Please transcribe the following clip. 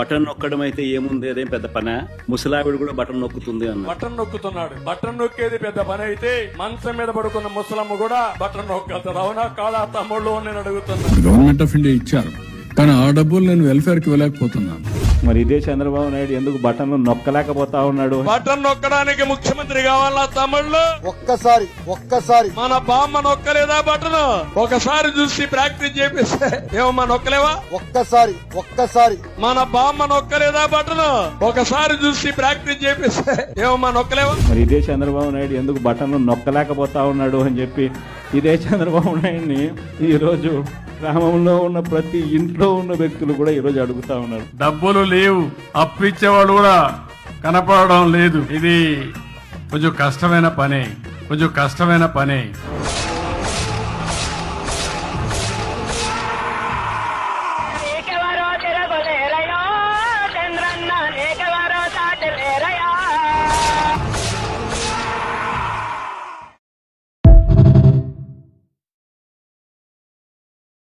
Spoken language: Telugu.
బటన్ నొక్కడం అయితే ఏముంది, అదేం పెద్ద పనే. ముసలావిడ కూడా బటన్ నొక్కుతుంది అన్న. బటన్ నొక్కుతున్నాడు. బటన్ నొక్కేది పెద్ద పని అయితే మంచం మీద పడుకున్న ముసలమ్మ కూడా బటన్ నొక్కదు. అవునా కాదా తమ్ముళ్ళు నేను అడుగుతున్నా. గవర్నమెంట్ ఆఫ్ ఇండియా ఇచ్చారు, కానీ ఆ డబ్బులు నేను వెల్ఫేర్ కి వెళ్ళకపోతున్నాను. మరి ఇదే చంద్రబాబు నాయుడు ఎందుకు బటన్ నొక్కలేకపోతా ఉన్నాడు? బటన్ నొక్కడానికి ముఖ్యమంత్రి కావాలా తమ్ముళ్ళు? ఒక్కసారి మన బామ్మ నొక్కలేదా బటన్? ఒకసారి చూసి ప్రాక్టీస్ చేపిస్తే ఏమమ్మా నొక్కలేవా? ఒక్కసారి మన బామ్మ నొక్కలేదా బటన్? ఒకసారి చూసి ప్రాక్టీస్ చేపిస్తే ఏమమ్మా నొక్కలేవా? మరి ఇదే చంద్రబాబు నాయుడు ఎందుకు బటన్ నొక్కలేకపోతా ఉన్నాడు అని చెప్పి ఇదే చంద్రబాబు నాయుడిని ఈ రోజు గ్రామంలో ఉన్న ప్రతి ఇంట్లో ఉన్న వ్యక్తులు కూడా ఈ రోజు అడుగుతా ఉన్నారు. డబ్బులు లేవు, అప్పు ఇచ్చేవాడు కూడా కనపడడం లేదు. ఇది కొంచెం కష్టమైన పనే.